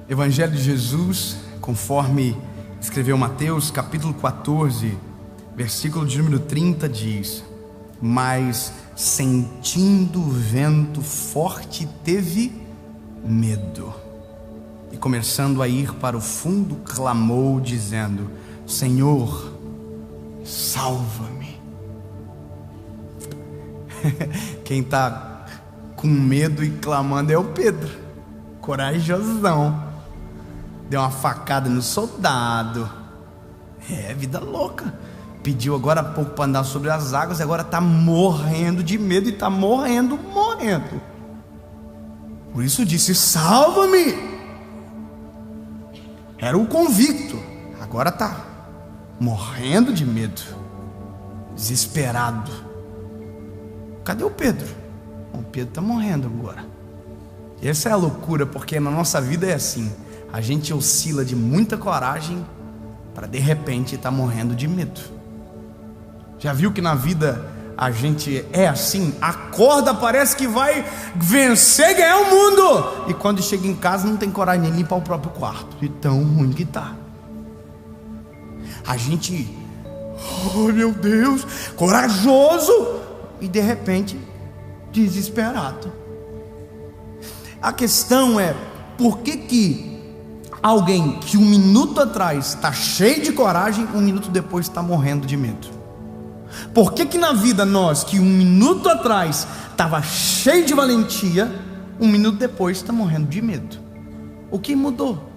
Evangelho de Jesus, conforme escreveu Mateus, capítulo 14, versículo de número 30, diz: mas sentindo o vento forte, teve medo, e começando a ir para o fundo, clamou, dizendo: Senhor, salva-me. Quem está com medo e clamando é o Pedro, corajosão. Deu uma facada no soldado. Vida louca. Pediu agora há pouco para andar sobre as águas, agora está morrendo de medo e está morrendo. Por isso disse: salva-me. Era o convicto, agora está morrendo de medo, desesperado. Cadê o Pedro? O Pedro está morrendo agora. Essa é a loucura, porque na nossa vida é assim. A gente oscila de muita coragem para de repente estar morrendo de medo. Já viu que na vida a gente é assim? Acorda, parece que vai vencer e ganhar o mundo, e quando chega em casa não tem coragem nem limpar o próprio quarto, de tão ruim que está. A gente, oh meu Deus, corajoso, e de repente desesperado. A questão é: por que alguém que um minuto atrás está cheio de coragem, um minuto depois está morrendo de medo? Por que na vida nós, que um minuto atrás estava cheio de valentia, um minuto depois está morrendo de medo? O que mudou?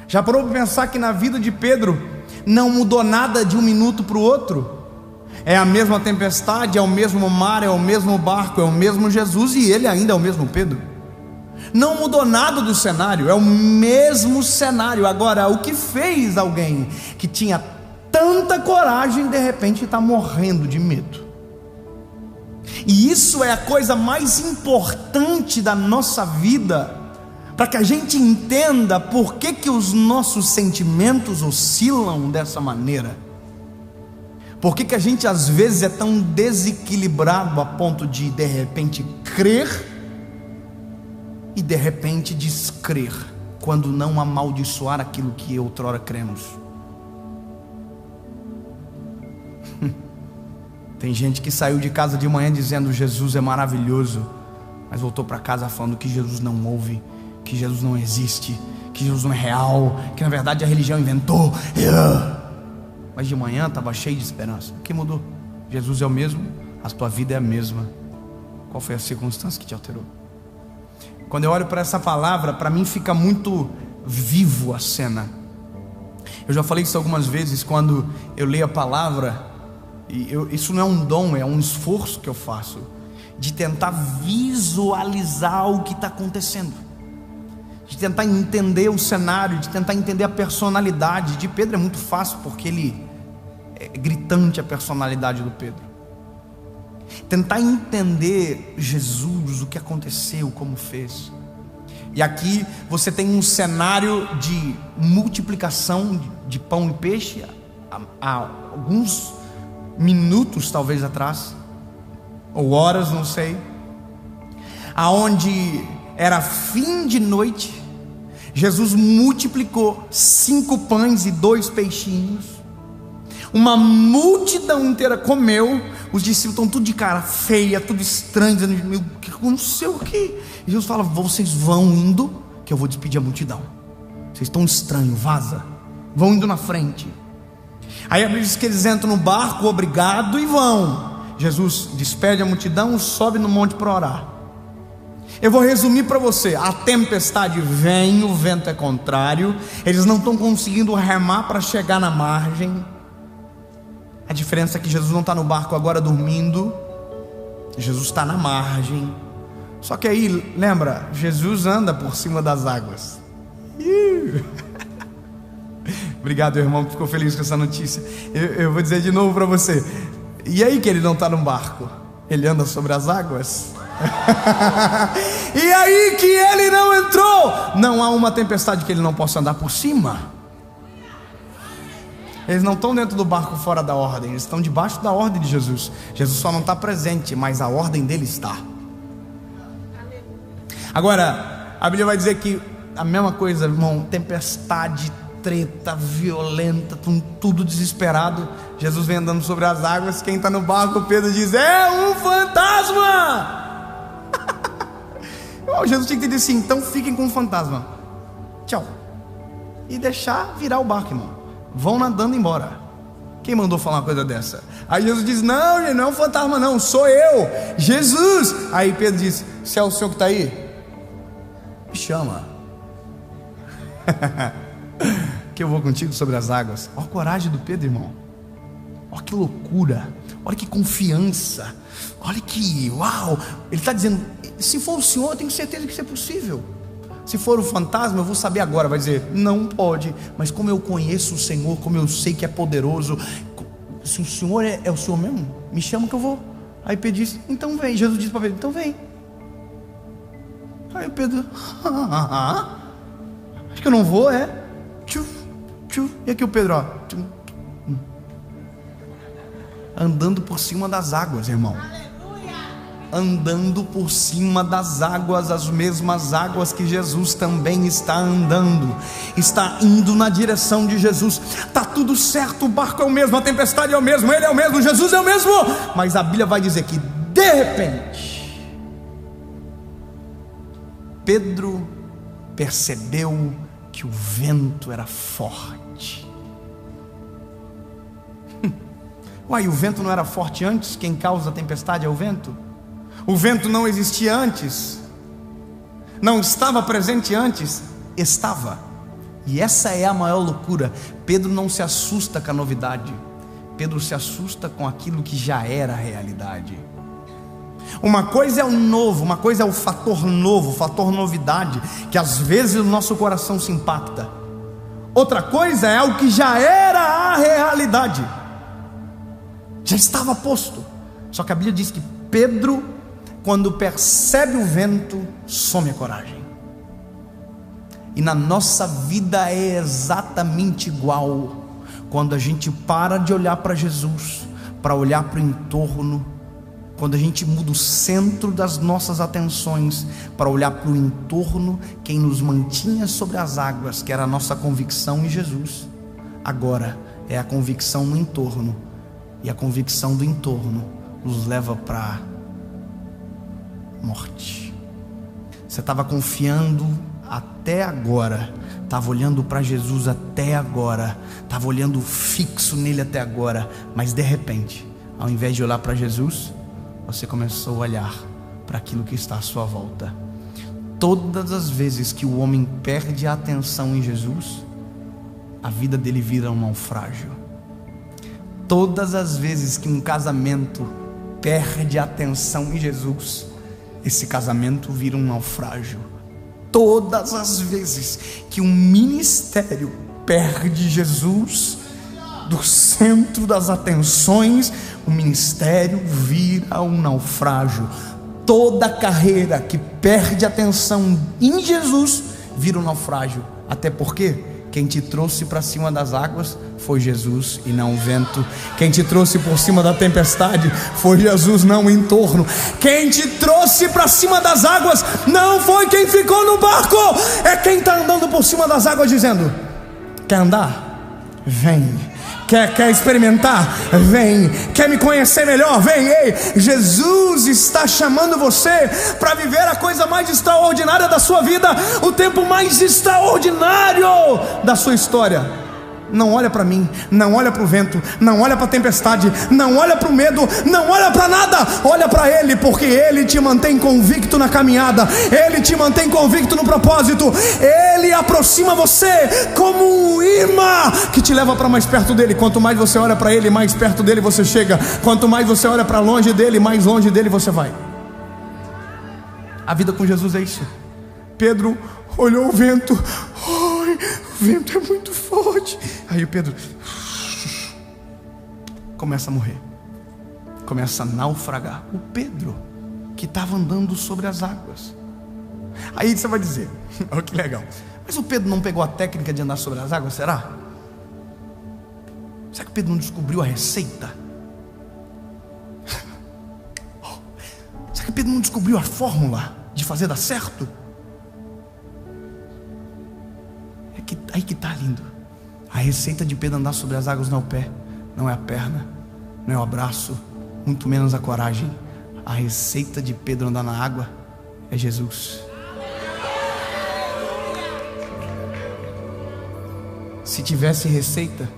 Já parou para pensar que na vida de Pedro não mudou nada de um minuto para o outro? É a mesma tempestade, é o mesmo mar, é o mesmo barco, é o mesmo Jesus, e ele ainda é o mesmo Pedro. Não mudou nada do cenário, é o mesmo cenário. Agora, o que fez alguém que tinha tanta coragem de repente está morrendo de medo? E isso é a coisa mais importante da nossa vida, para que a gente entenda por que os nossos sentimentos oscilam dessa maneira. Por que a gente às vezes é tão desequilibrado a ponto de repente crer e de repente descrer, quando não amaldiçoar aquilo que outrora cremos. Tem gente que saiu de casa de manhã dizendo: Jesus é maravilhoso, mas voltou para casa falando que Jesus não ouve, que Jesus não existe, que Jesus não é real, que na verdade a religião inventou. Mas de manhã estava cheio de esperança. O que mudou? Jesus é o mesmo, a tua vida é a mesma. Qual foi a circunstância que te alterou? Quando eu olho para essa palavra, para mim fica muito vivo a cena. Eu já falei isso algumas vezes, quando eu leio a palavra, e isso não é um dom, é um esforço que eu faço, de tentar visualizar o que está acontecendo, de tentar entender o cenário, de tentar entender a personalidade. De Pedro é muito fácil, porque ele é gritante, a personalidade do Pedro. Tentar entender Jesus, o que aconteceu, como fez. E aqui você tem um cenário de multiplicação de pão e peixe há alguns minutos talvez atrás, ou horas, não sei, aonde era fim de noite. Jesus multiplicou 5 pães e 2 peixinhos. Uma multidão inteira comeu. Os discípulos estão tudo de cara feia, tudo estranho, dizendo: meu, que aconteceu aqui? E Jesus fala: vocês vão indo, que eu vou despedir a multidão. Vocês estão estranhos, vaza. Vão indo na frente. Aí a Bíblia diz que eles entram no barco, obrigado, e vão. Jesus despede a multidão, sobe no monte para orar. Eu vou resumir para você: a tempestade vem, o vento é contrário, eles não estão conseguindo remar para chegar na margem. A diferença é que Jesus não está no barco agora dormindo, Jesus está na margem. Só que aí, lembra, Jesus anda por cima das águas. Obrigado, irmão, que ficou feliz com essa notícia. Eu vou dizer de novo para você: e aí que ele não está no barco? Ele anda sobre as águas? E aí que ele não entrou? Não há uma tempestade que ele não possa andar por cima. Eles não estão dentro do barco fora da ordem, eles estão debaixo da ordem de Jesus. Jesus só não está presente, mas a ordem dele está. Agora, a Bíblia vai dizer que a mesma coisa, irmão, tempestade, treta, violenta, tudo desesperado. Jesus vem andando sobre as águas. Quem está no barco, Pedro diz: é um fantasma. Jesus tinha que ter dito assim: então fiquem com o fantasma, tchau, e deixar virar o barco, irmão. Vão nadando embora. Quem mandou falar uma coisa dessa? Aí Jesus diz: não, gente, não é um fantasma não, sou eu, Jesus. Aí Pedro diz: se é o Senhor que está aí, me chama. Que eu vou contigo sobre as águas. Olha a coragem do Pedro, irmão. Olha que loucura, olha que confiança, olha que uau. Ele está dizendo: se for o Senhor, eu tenho certeza que isso é possível. Se for o fantasma, eu vou saber agora. Vai dizer: não pode. Mas como eu conheço o Senhor, como eu sei que é poderoso, se o Senhor é o Senhor mesmo, me chama que eu vou. Aí Pedro diz: então vem. Jesus disse para Pedro: então vem. Aí o Pedro: acho que eu não vou, é. E aqui o Pedro, ó, andando por cima das águas, irmão. Andando por cima das águas, as mesmas águas que Jesus também está andando, está indo na direção de Jesus. Está tudo certo, o barco é o mesmo, a tempestade é o mesmo, ele é o mesmo, Jesus é o mesmo. Mas a Bíblia vai dizer que de repente Pedro percebeu que o vento era forte. Uai, o vento não era forte antes? Quem causa a tempestade é o vento? O vento não existia antes? Não estava presente antes? Estava. E essa é a maior loucura. Pedro não se assusta com a novidade, Pedro se assusta com aquilo que já era a realidade. Uma coisa é o novo, uma coisa é o fator novo, o fator novidade, que às vezes o nosso coração se impacta. Outra coisa é o que já era a realidade, já estava posto. Só que a Bíblia diz que Pedro, quando percebe o vento, some a coragem. E na nossa vida é exatamente igual. Quando a gente para de olhar para Jesus, para olhar para o entorno, quando a gente muda o centro das nossas atenções para olhar para o entorno, quem nos mantinha sobre as águas, que era a nossa convicção em Jesus, agora é a convicção no entorno. E a convicção do entorno nos leva para morte. Você estava confiando até agora, estava olhando para Jesus até agora, estava olhando fixo nele até agora, mas de repente, ao invés de olhar para Jesus, você começou a olhar para aquilo que está à sua volta. Todas as vezes que o homem perde a atenção em Jesus, a vida dele vira um naufrágio. Todas as vezes que um casamento perde a atenção em Jesus, esse casamento vira um naufrágio. Todas as vezes que um ministério perde Jesus do centro das atenções, o ministério vira um naufrágio. Toda carreira que perde atenção em Jesus vira um naufrágio. Até porque quem te trouxe para cima das águas foi Jesus e não o vento. Quem te trouxe por cima da tempestade foi Jesus, não o entorno. Quem te trouxe para cima das águas não foi quem ficou no barco, é quem está andando por cima das águas dizendo: quer andar? Vem. Quer experimentar? Vem. Quer me conhecer melhor? Vem. Ei, Jesus está chamando você para viver a coisa mais extraordinária da sua vida, o tempo mais extraordinário da sua história. Não olha para mim, não olha para o vento, não olha para a tempestade, não olha para o medo, não olha para nada, olha para Ele, porque Ele te mantém convicto na caminhada, Ele te mantém convicto no propósito, Ele aproxima você como um imã que te leva para mais perto dEle. Quanto mais você olha para Ele, mais perto dEle você chega. Quanto mais você olha para longe dEle, mais longe dEle você vai. A vida com Jesus é isso. Pedro olhou o vento, o vento é muito forte. Aí o Pedro começa a morrer, começa a naufragar. O Pedro que estava andando sobre as águas. Aí você vai dizer: olha que legal, mas o Pedro não pegou a técnica de andar sobre as águas, será? Será que o Pedro não descobriu a receita? Será que o Pedro não descobriu a fórmula de fazer dar certo? Aí que está lindo. A receita de Pedro andar sobre as águas não é o pé, não é a perna, não é o abraço, muito menos a coragem. A receita de Pedro andar na água é Jesus. Se tivesse receita,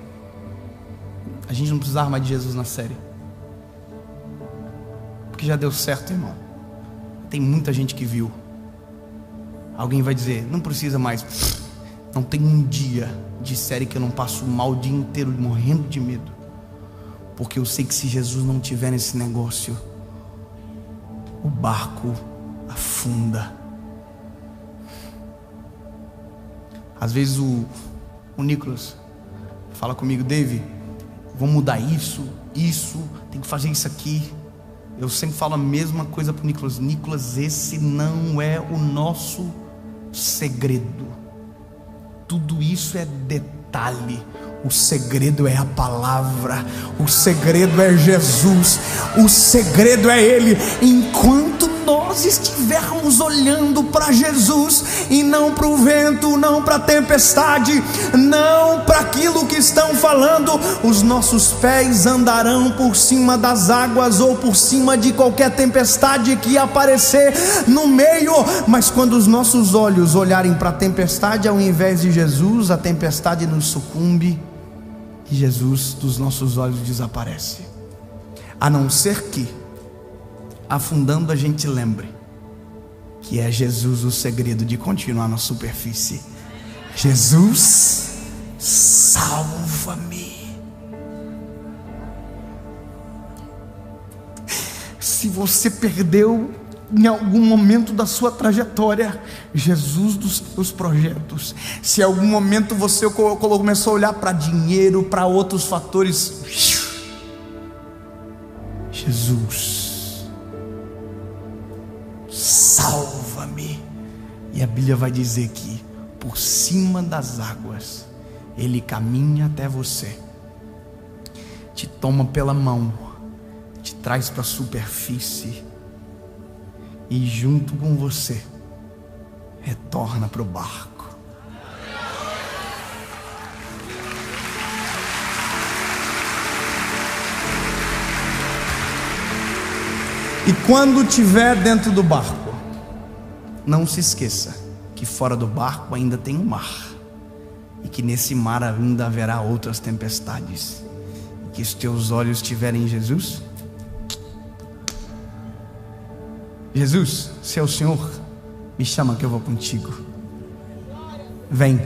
a gente não precisava mais de Jesus na série, porque já deu certo, irmão. Tem muita gente que viu. Alguém vai dizer, não precisa mais. Não tem um dia de série que eu não passo mal o dia inteiro morrendo de medo, porque eu sei que se Jesus não tiver nesse negócio, o barco afunda. Às vezes o Nicolas fala comigo, David, vamos mudar isso, tem que fazer isso aqui. Eu sempre falo a mesma coisa para o Nicolas. Nicolas, esse não é o nosso segredo. Tudo isso é detalhe. O segredo é a palavra. O segredo é Jesus. O segredo é Ele. Enquanto nós estivermos olhando para Jesus e não para o vento, não para a tempestade, não para aquilo que estão falando, os nossos pés andarão por cima das águas ou por cima de qualquer tempestade que aparecer no meio. Mas quando os nossos olhos olharem para a tempestade ao invés de Jesus, a tempestade nos sucumbe e Jesus dos nossos olhos desaparece. A não ser que, afundando, a gente lembre que é Jesus o segredo de continuar na superfície. Jesus, salva-me. Se você perdeu em algum momento da sua trajetória Jesus dos seus projetos, se em algum momento você começou a olhar para dinheiro, para outros fatores, Jesus, salva-me. E a Bíblia vai dizer que por cima das águas Ele caminha até você, te toma pela mão, te traz para a superfície e junto com você retorna para o barco. E quando estiver dentro do barco, não se esqueça que fora do barco ainda tem um mar, e que nesse mar ainda haverá outras tempestades, e que os teus olhos estiverem em Jesus. Jesus, se é o Senhor, me chama que eu vou contigo. Vem.